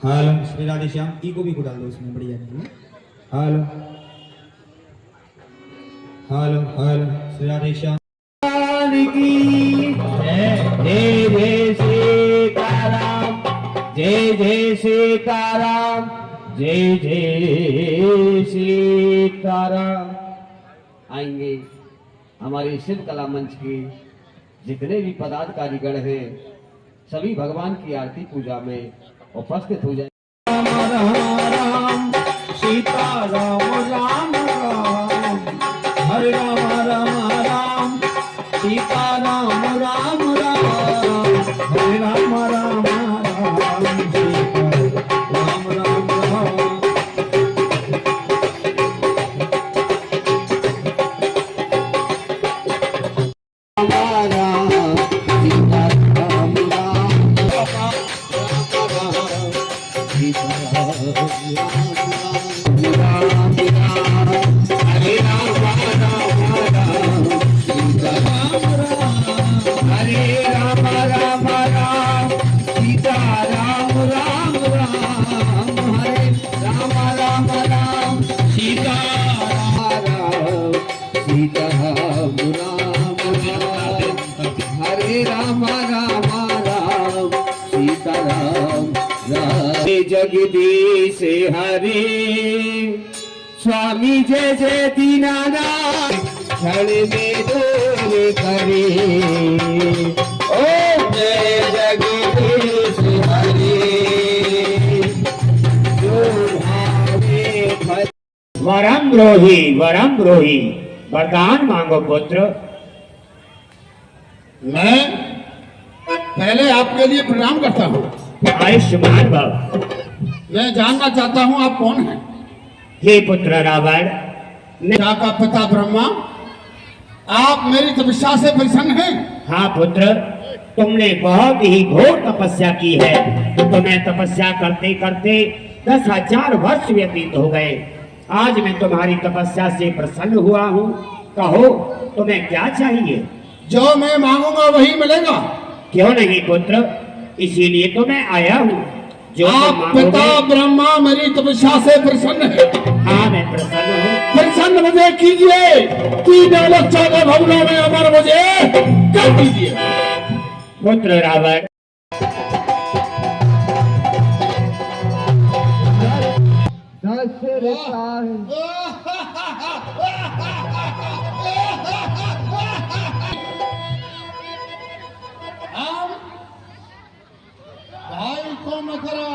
Hello Shri Radhe Shyam, ई को भी डाल दो उसमें, बढ़िया नहीं है। Hello hello hello Shri Radhe Shyam की जय जय सीताराम, जय जय सीताराम, जय जय सीताराम। आएंगे हमारे शिव कला मंच के जितने भी पदाधिकारीगण हैं, सभी भगवान की आरती पूजा में उपस्थित हो जाए। राम राम राम सीता राम राम राम, हरे राम राम राम सीता राम राम राम, हरे राम राम राम सीता राम राम राम। जगदीश हरे स्वामी जय जय दीनानाथ, क्षण में दूर करे। ओ जय जगदीश हरे वरम रोही वरदान मांगो पुत्र। मैं पहले आपके लिए प्रणाम करता हूँ। आयुष्मान भव। मैं जानना चाहता हूँ आप कौन हैं? हे पुत्र रावण, पिता का पिता ब्रह्मा, आप मेरी तपस्या से प्रसन्न हैं? हाँ पुत्र, तुमने बहुत ही घोर तपस्या की है। तुम्हें तपस्या करते करते 10,000 वर्ष व्यतीत हो गए। आज मैं तुम्हारी तपस्या से प्रसन्न हुआ हूँ। कहो तुम्हें क्या चाहिए? जो मैं मांगूंगा वही मिलेगा। क्यों नहीं पुत्र, इसीलिए तो मैं आया हूँ। जो आप पिता ब्रह्मा मेरी तपस्या से प्रसन्न है? हाँ मैं प्रसन्न हूँ। प्रसन्न मुझे कीजिए, 3,14 भवनों में अमर मुझे कर दीजिए। पुत्र रावण, भाई को मकरा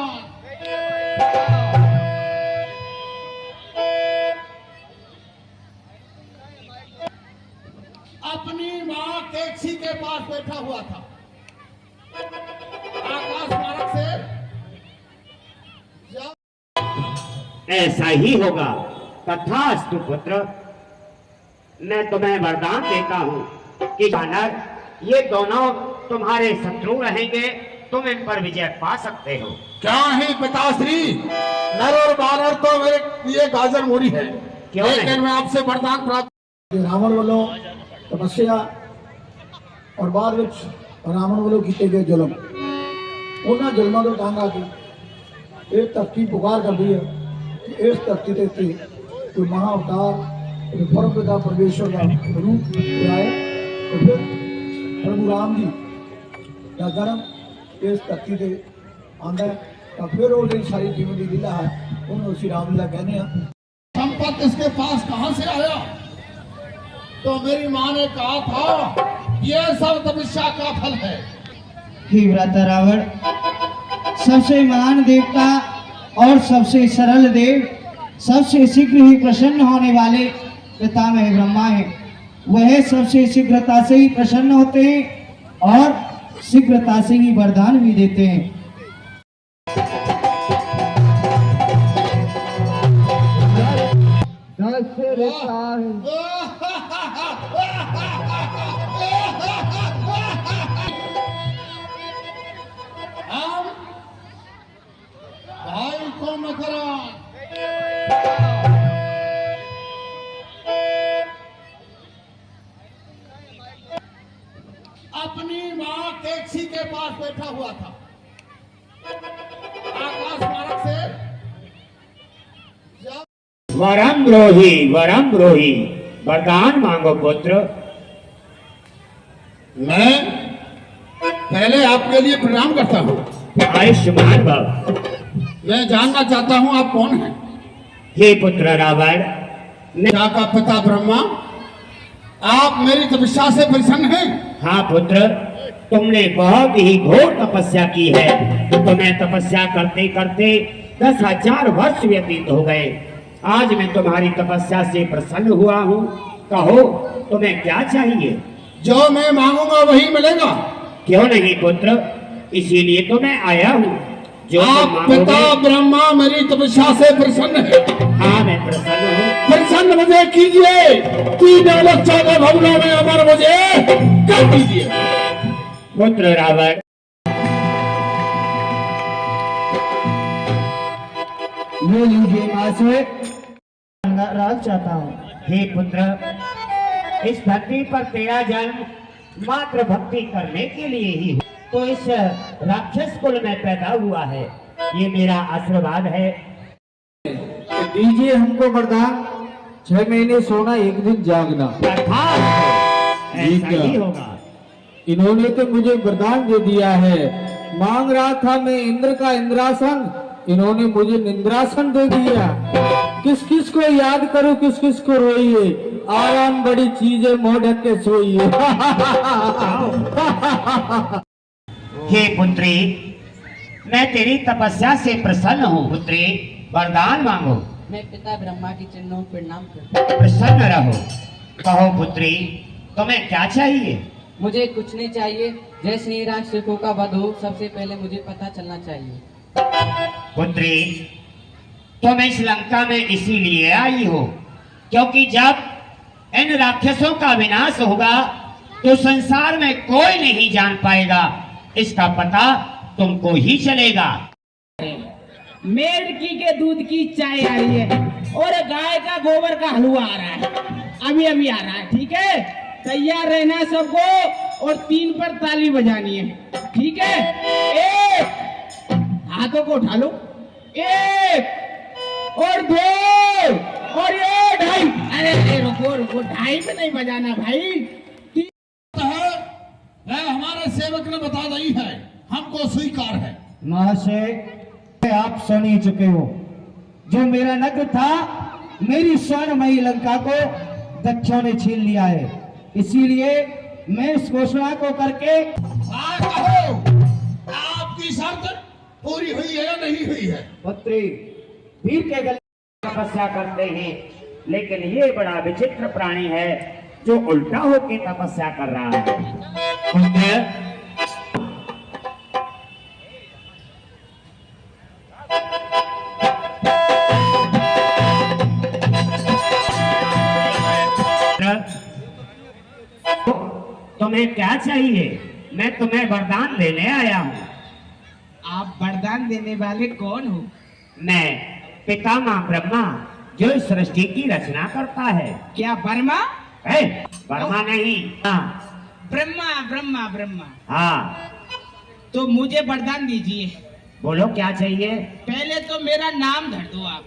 अपनी माँ टैक्सी के पास बैठा हुआ था। आकाश मार्ग से ऐसा ही होगा। तथास्तु पुत्र, मैं तुम्हें वरदान देता हूँ कि वानर, ये दोनों तुम्हारे शत्रु रहेंगे। तुम इन पर विजय पा सकते हो। क्या है पिताश्री, नर और बानर तो मेरे लिए गाजर मूड़ी है, लेकिन मैं आपसे वरदान प्राप्त। रावण वालों तपस्या और बाद विच रावण वालों कीते गए जुल्म, उन्होंने जुल्मों को टांगा के ये धरती पुकार कर दी है कि इस धरती के उत्ते कोई महाअवतार परमपिता परमेश्वर का रूप आए। तो फिर प्रभु राम जी का जन्म इस धरती से आंदा है। तो फिर वो जो सारी जीवन की लीला है उन्होंने श्री रामलीला कहने हैं। संपत्ति इसके पास कहां से आया? तो मेरी माँ ने कहा था ये सब तपस्या का फल है। हे भ्राता रावण, सबसे महान देवता और सबसे सरल देव, सबसे शीघ्र ही प्रसन्न होने वाले पितामह ब्रह्मा है। वह सबसे शीघ्रता से ही प्रसन्न होते हैं और शीघ्रता से ही वरदान भी देते हैं। हम भाई को मकरा अपनी माँ टैक्सी के पास बैठा हुआ था। आकाश बालक से जब वरम ब्रोही वरदान मांगो पुत्र। मैं पहले आपके लिए प्रणाम करता हूँ। आयुष्मान भव। मैं जानना चाहता हूँ आप कौन हैं? हे पुत्र रावण, पिता का पिता ब्रह्मा, आप मेरी तपस्या से प्रसन्न हैं? हाँ पुत्र, तुमने बहुत ही घोर तपस्या की है। तुम्हें तपस्या करते करते 10,000 वर्ष व्यतीत हो गए। आज मैं तुम्हारी तपस्या से प्रसन्न हुआ हूँ। कहो तुम्हें क्या चाहिए? जो मैं मांगूंगा वही मिलेगा। क्यों नहीं पुत्र, इसीलिए तो मैं आया हूँ। जो तुम आप मांगोगे। पिता ब्रह्मा मेरी तपस्या से प्रसन्न है। हाँ मैं प्रसन्न हूँ। प्रसन्न मुझे कीजिए। 3 अलग 14 भवनों में अमर मुझे कर दीजिए। पुत्र रावण, ये लीजिए माँ से राज चाहता हूँ। हे पुत्र, इस धरती पर तेरा जन्म मात्र भक्ति करने के लिए ही हुआ। तो इस राक्षस कुल में पैदा हुआ है, ये मेरा आशीर्वाद है। दीजिए हमको वरदान, 6 महीने सोना, 1 दिन जागना। अर्थात ऐसा ही होगा। इन्होंने तो मुझे वरदान दे दिया है। मांग रहा था मैं इंद्र का इंद्रासन, इन्होंने मुझे निंद्रासन दे दिया। किस किस को याद करूं, किस किस को रोइए, आराम बड़ी चीज है, मोह ढक के सोइए। हे पुत्री, मैं तेरी तपस्या से प्रसन्न हूँ। पुत्री, वरदान मांगो। मैं पिता ब्रह्मा की चरणों में प्रणाम करता हूँ। प्रसन्न रहो। कहो पुत्री, तुम्हें क्या चाहिए? मुझे कुछ नहीं चाहिए। जय श्री राम सिखों का वध हो, सबसे पहले मुझे पता चलना चाहिए। पुत्री, तुम इस लंका में इसीलिए आई हो क्योंकि जब इन राक्षसों का विनाश होगा तो संसार में कोई नहीं जान पाएगा। इसका पता तुमको ही चलेगा। मेढकी के दूध की चाय आ रही है और गाय का गोबर का हलवा आ रहा है, अभी अभी आ रहा है। ठीक है, तैयार रहना है सबको और 3 पर ताली बजानी है। ठीक है, 1, हाथों को उठा लो, 1 और 2 और ये 2.5। अरे रुको रुको, 2.5 पे नहीं बजाना भाई। है हमारे सेवक ने बता दी है, हमको स्वीकार है। महाशय, आप सुन ही चुके हो, जो मेरा नग्न था, मेरी स्वर्णमयी लंका को दक्षों ने छीन लिया है। इसीलिए मैं इस घोषणा को करके कहो, आपकी शर्त पूरी हुई है या नहीं हुई है? पुत्री, वीर के गले तपस्या करते हैं, लेकिन ये बड़ा विचित्र प्राणी है जो उल्टा होकर तपस्या कर रहा है। पुत्र, तुम्हें क्या चाहिए? मैं तुम्हें वरदान देने आया हूँ। आप वरदान देने वाले कौन हो? मैं पितामह ब्रह्मा, जो इस सृष्टि की रचना करता है। क्या वर्मा? है? वर्मा नहीं। हाँ ब्रह्मा ब्रह्मा ब्रह्मा। हाँ, तो मुझे वरदान दीजिए। बोलो क्या चाहिए? पहले तो मेरा नाम धर दो आप।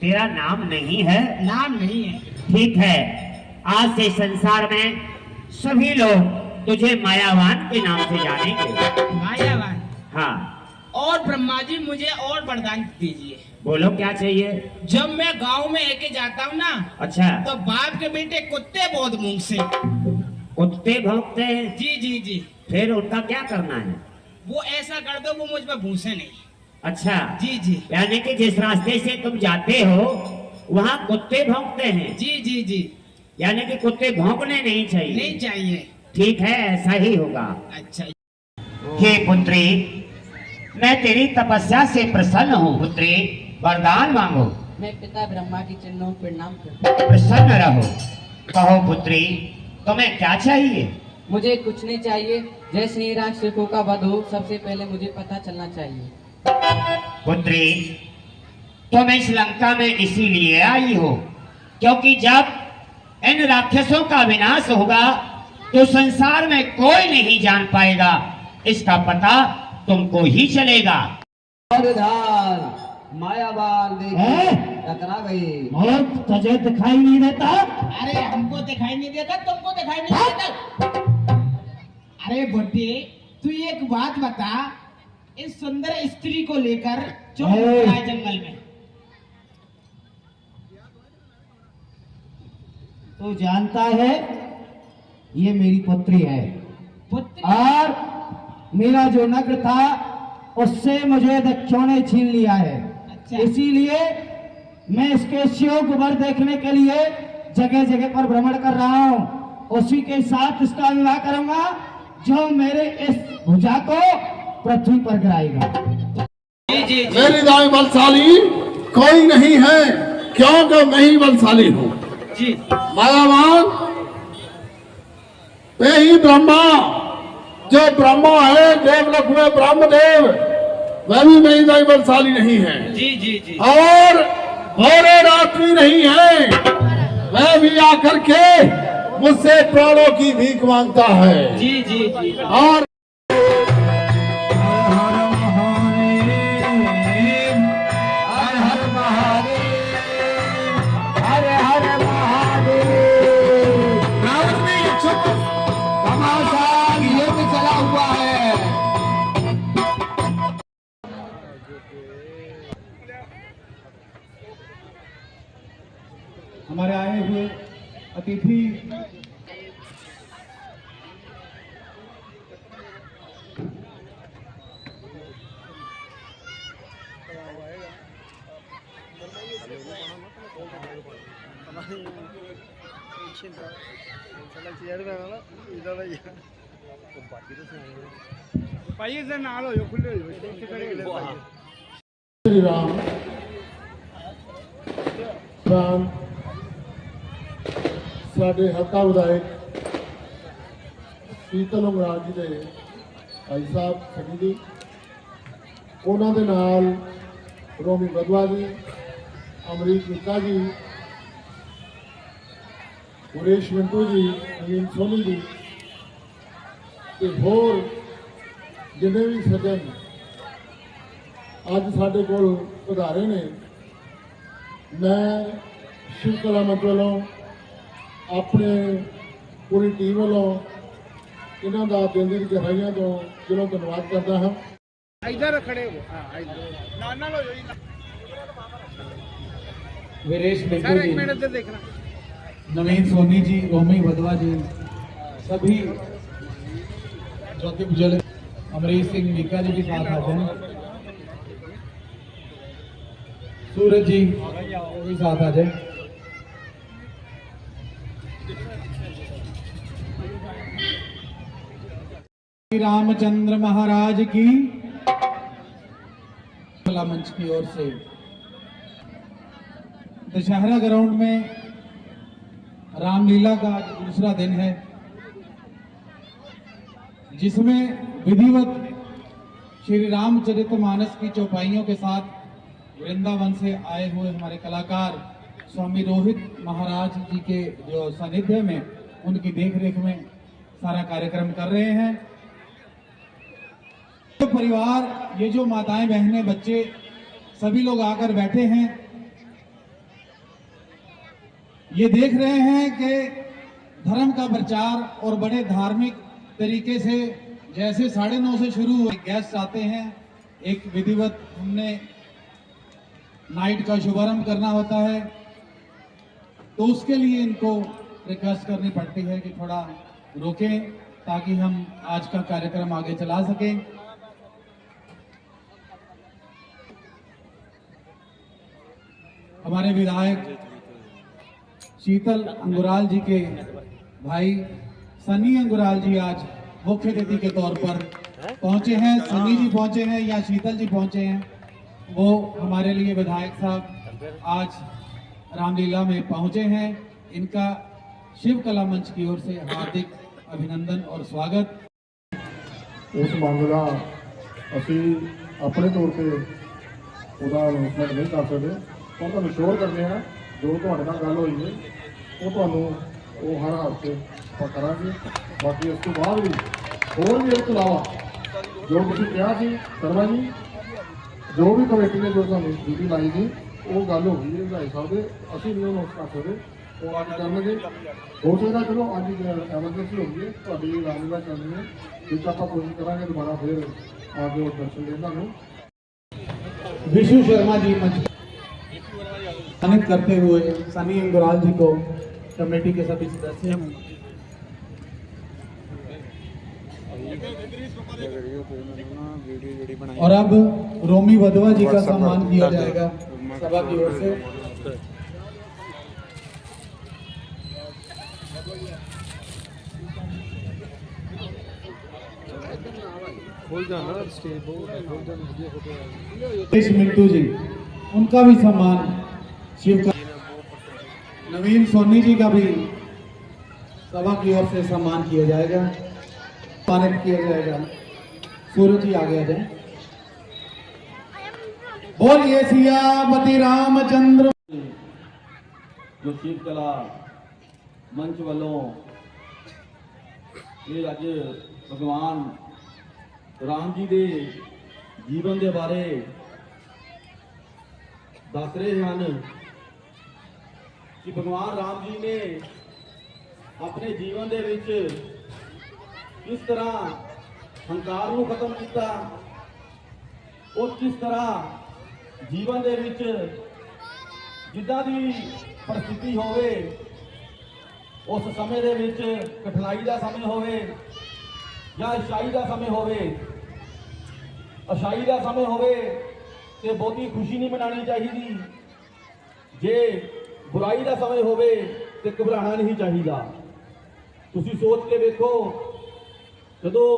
तेरा नाम नहीं है? नाम नहीं है। ठीक है, आज से संसार में सभी लोग तुझे मायावान के नाम से जानेंगे। मायावान? हाँ। और ब्रह्मा जी मुझे और वरदान दीजिए। बोलो क्या चाहिए? जब मैं गांव में लेके जाता हूँ ना, अच्छा, तो बाप के बेटे कुत्ते बहुत मुंह से। कुत्ते भौंकते हैं? जी जी जी। फिर उनका क्या करना है? वो ऐसा कर दो वो मुझ पर भूसे नहीं। अच्छा जी जी। यानी कि जिस रास्ते से तुम जाते हो वहाँ कुत्ते भौंकते हैं? जी जी जी। यानी कि कुत्ते भौंकने नहीं चाहिए? नहीं चाहिए। ठीक है, ऐसा ही होगा। अच्छा। हे पुत्री, मैं तेरी तपस्या से प्रसन्न हूँ। पुत्री, वरदान मांगो। मैं पिता ब्रह्मा की चरणों में प्रणाम करता हूँ। प्रसन्न रहो। कहो पुत्री, तुम्हें क्या चाहिए? मुझे कुछ नहीं चाहिए। जय श्री राम सिखों का वध हो, सबसे पहले मुझे पता चलना चाहिए। पुत्री, तुम इस लंका में इसीलिए आई हो क्योंकि जब इन राक्षसों का विनाश होगा तो संसार में कोई नहीं जान पाएगा। इसका पता तुमको ही चलेगा। और धार मायावान देख हैं? टकरा गई। और तुझे दिखाई नहीं देता? अरे हमको दिखाई नहीं देता, तुमको दिखाई नहीं देता। अरे बुड्ढे, तू एक बात बता, इस सुंदर स्त्री को लेकर क्यों घूमता है जंगल में? तो जानता है ये मेरी पुत्री है पुत्री? और मेरा जो नग्न था उससे मुझे दक्षिणा ने छीन लिया है। अच्छा। इसीलिए मैं इसके शिव को वर देखने के लिए जगह जगह पर भ्रमण कर रहा हूँ। उसी के साथ इसका विवाह करूंगा जो मेरे इस भुजा को पृथ्वी पर गिराएगा। मेरी दाई बलशाली कोई नहीं है, क्योंकि मैं ही बलशाली हूँ। जी। मायावान वे ही ब्रह्मा, जो ब्रह्मा है देवलोक में ब्रह्मदेव, वह भी मेरी दाई बलशाली नहीं है। जी जी जी। और भोरे रात्रि नहीं है, वह भी आकर के मुझसे प्राणों की भीख मांगता है। जी जी जी। और हमारे आए हुए अतिथि श्री राम प्राण ਸਾਡੇ ਹਲਕਾ ਵਿਧਾਇਕ ਸੀਤਲ ਉਂਗਰਾਲ ਜੀ ਦੇ ਭਾਈ ਸਾਹਿਬ ਸਨੀ ਜੀ, ਉਹਨਾਂ ਦੇ ਨਾਲ ਰੋਮੀ ਬਦਵਾ ਜੀ, ਅਮਰੀਕ ਨਿੱਕਾ ਜੀ, ਗੁਰੇਸ਼ ਮਿੰਟੂ ਜੀ, ਅਮੀਨ ਸੋਨੀ ਜੀ ਤੇ ਹੋਰ ਜਿੰਨੇ ਵੀ ਸੱਜਣ ਅੱਜ ਸਾਡੇ ਕੋਲ ਪਧਾਰੇ ਨੇ, ਮੈਂ ਸ਼ਿਵ ਕਲਾ ਮੰਚ ਵੱਲੋਂ अपने पूरी टीम वालों इन्हों का दिल की गहराइयों तो दिलों धन्यवाद करता हाँ। इधर खड़े हो। वीरेश मिंटू सर जी, एक मिनट इधर देखना। नवीन सोनी जी, रोमी वधवा जी, सभी ज्योति बुजुर्ग, अमरीश सिंह मीका जी भी साथ आते हैं, सूरज जी वो भी साथ आ जाए। श्री रामचंद्र महाराज की कला मंच की ओर से दशहरा ग्राउंड में रामलीला का आज दूसरा दिन है, जिसमें विधिवत श्री रामचरितमानस की चौपाइयों के साथ वृंदावन से आए हुए हमारे कलाकार स्वामी रोहित महाराज जी के जो सानिध्य में उनकी देखरेख में सारा कार्यक्रम कर रहे हैं। तो परिवार, ये जो माताएं बहनें बच्चे सभी लोग आकर बैठे हैं, ये देख रहे हैं कि धर्म का प्रचार और बड़े धार्मिक तरीके से जैसे 9:30 से शुरू हुए, गेस्ट आते हैं, एक विधिवत हमने नाइट का शुभारंभ करना होता है, तो उसके लिए इनको रिक्वेस्ट करनी पड़ती है कि थोड़ा रोकें ताकि हम आज का कार्यक्रम आगे चला सकें। हमारे विधायक शीतल अंगुराल जी के भाई सनी अंगुराल जी आज मुख्य अतिथि के तौर पर पहुंचे हैं। सनी जी पहुंचे हैं या शीतल जी पहुंचे हैं, वो हमारे लिए विधायक साहब आज रामलीला में पहुंचे हैं। इनका शिव कला मंच की ओर से हार्दिक अभिनंदन और स्वागत। उस मंग का असी अपने तौर पर ਉਹਦਾ ਅਨਾਉਂਸਮੈਂਟ नहीं कर सकते, पर ਤੁਹਾਨੂੰ ਸ਼ੋਰ करते हैं जो ਤੁਹਾਡੇ ਨਾਲ ਗੱਲ ਹੋਈ ਹੈ ਉਹ ਤੁਹਾਨੂੰ ਉਹ ਹਰ ਹਫ਼ਤੇ ਆਪਾਂ ਕਰਾਂਗੇ। ਬਾਕੀ ਇਸ ਤੋਂ ਬਾਅਦ ਵੀ ਹੋਰ ਵੀ ਇਸ ਤੋਂ ਇਲਾਵਾ ਜੋ ਤੁਸੀਂ ਕਿਹਾ ਸੀ ਸ਼ਰਮਾ ਜੀ, ਜੋ ਵੀ ਕਮੇਟੀ ਨੇ ਜੋ ਸਾਨੂੰ ਡਿਊਟੀ ਲਾਈ ਸੀ ਉਹ ਗੱਲ ਹੋ ਗਈ ਹੈ ਭਾਈ ਸਾਹਿਬ ਦੇ, ਅਸੀਂ ਨਹੀਂ ਉਹਨੂੰ ਕਰ ਸਕਦੇ, ਉਹ ਅੱਜ ਕਰਨਗੇ। ਹੋ ਸਕਦਾ ਚਲੋ ਅੱਜ ਐਮਰਜੈਂਸੀ ਹੋ ਗਈ ਹੈ, ਤੁਹਾਡੀ ਰਾਮਲੀਲਾ ਚੱਲਣੀ ਹੈ, ਵਿੱਚ ਆਪਾਂ ਕੋਸ਼ਿਸ਼ ਕਰਾਂਗੇ ਦੁਬਾਰਾ ਫਿਰ ਆ ਕੇ ਉਹ ਦਰਸ਼ਨ ਦੇਣ ਤੁਹਾਨੂੰ। विशु शर्मा जी मंच सम्मानित करते हुए सनी इंगराल जी को कमेटी के सभी सदस्य और अब रोमी वधवा जी का सम्मान किया जाएगा सभा की ओर से। मिंटू जी उनका भी सम्मान शिव का। नवीन सोनी जी का भी सभा की ओर से सम्मान किया जाएगा, सम्मानित किया जाएगा। सूरज जी आगे आ जाए। बोलिए सियापति रामचंद्र। जो शिव कला मंच वालों ये अज भगवान राम जी के जीवन के बारे दस रहे हैं कि भगवान राम जी ने अपने जीवन के विच किस तरह हंकार को खत्म किया और किस तरह जीवन के विच जिद्दां दी परिस्थिति होवे उस समय दे विच कठिनाई का समय होवे या अच्छाई का समय होवे, अच्छाई का समय होवे ते बहुती खुशी नहीं मनानी चाहिए, जे बुराई का समय होवे ते घबराना नहीं चाहिए। तुसी सोच के देखो जदों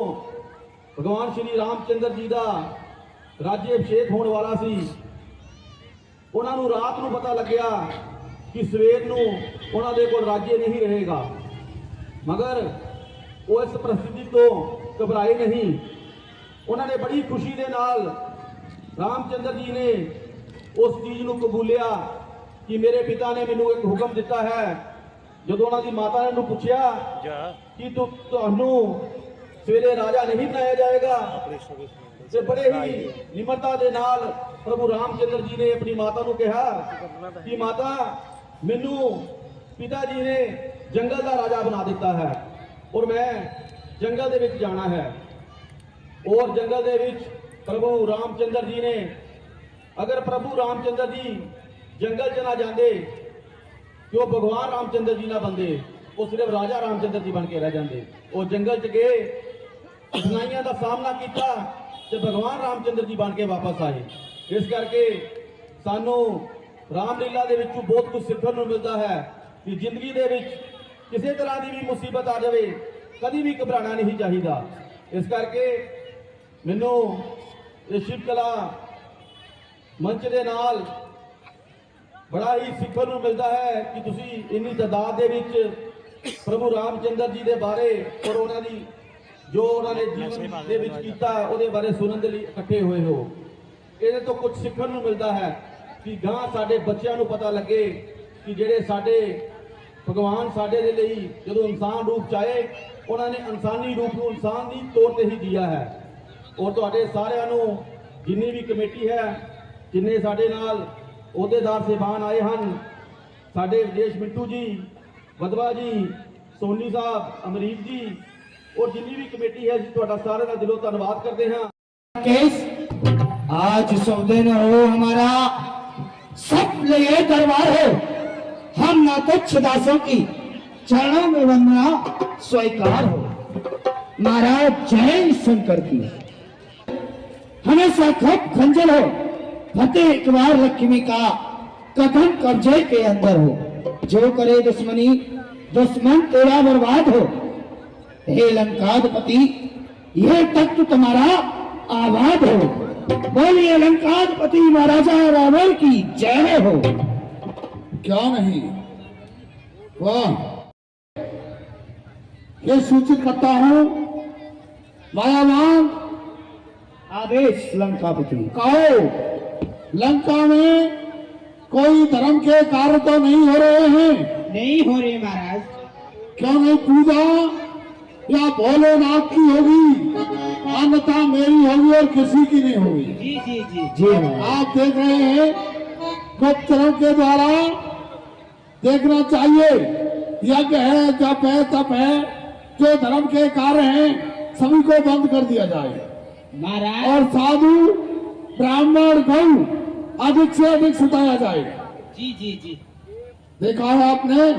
भगवान श्री रामचंद्र जी का राज्य अभिषेक होने वाला सी, उन्होंने रात को पता लग्या कि सवेर को उन्होंने कोल राज्य नहीं रहेगा, मगर वो इस परिस्थिति तो घबराए नहीं। उन्होंने बड़ी खुशी के नाल रामचंद्र जी ने उस चीज़ को कबूलिया कि मेरे पिता ने मैनू एक हुक्म दिता है। जो उन्होंने माता ने पूछा कि तुहानू सवेरे राजा नहीं बनाया जाएगा, तो बड़े ही निम्रता के नाल प्रभु रामचंद्र जी ने अपनी माता को कहा कि माता मैनू पिताजी ने जंगल का राजा बना दिता है और मैं जंगल दे विच जाना है। और जंगल दे विच प्रभु रामचंद्र जी ने, अगर प्रभु रामचंद्र जी जंगल च ना जाते तो वो भगवान रामचंद्र जी ना बनते, वो सिर्फ राजा रामचंद्र जी बन के रह जाते। वो जंगल च गए, कठिनाइयों का सामना किया तो भगवान रामचंद्र जी बन के वापस आए। इस करके सानू रामलीला दे विचों बहुत कुछ सीखने को मिलता है कि जिंदगी दे विच किसी तरह की भी मुसीबत आ जाए कभी भी घबराना नहीं चाहिए। इस करके मैनू इस शिव कला मंच के नाल बड़ा ही सीखने को मिलता है कि तुसी इन्नी तादाद दे विच प्रभु रामचंद्र जी के बारे और उन्होंने जो उन्होंने जीवन दे विच कीता उहदे बारे सुनने के लिए इकट्ठे हुए हो। ये तो कुछ सीखने को मिलता है कि गां साडे बच्चों को पता लगे कि जेडे साडे भगवान साडे दे लई जदों इंसान रूप चाहे उन्होंने इंसानी रूप को इंसान की तौर पर ही दिया है। और तुहाडे सारिआं नूं जिन्नी भी कमेटी है, जिन्ने साडे नाल अहुदेदार साहिबान आए हैं, साडे विदेश मिंटू जी, वधवा जी, सोनी साहब, अमरीक जी और जिन्नी भी कमेटी है, तुहाडा सारे का दिलों धन्यवाद करते हैं। केस आज सौदेन हो हमारा सब लिए दरबार हो, हम ना तुच्छ दासों की चरणों में वंदना स्वीकार हो। महाराज जय शंकर की हमेशा खूब खंजर हो, फतेह एक बार लक्ष्मी का कदम कब्जे के अंदर हो। जो करे दुश्मनी दुश्मन तेरा बर्बाद हो। हे लंकाधिपति ये तख्त तुम्हारा आबाद हो। बोलिए लंकाधिपति महाराजा रावण की जय हो। क्या नहीं, वाह। ये सूचित करता हूं मायावान आदेश लंकापति। कहो लंका में कोई धर्म के कार्य तो नहीं हो रहे हैं? नहीं हो रही महाराज। क्यों नहीं? पूजा या भोलेनाथ की होगी, अन्यथा मेरी होगी और किसी की नहीं होगी। जी जी जी जी महाराज। आप देख रहे हैं गुप्त धर्म के द्वारा देखना चाहिए, यज्ञ है, जप है, तप है, जो धर्म के कार्य हैं सभी को बंद कर दिया जाए महाराज। और साधु ब्राह्मण गौ अधिक से अधिक सताया जाए। जी जी जी देखा है आपने।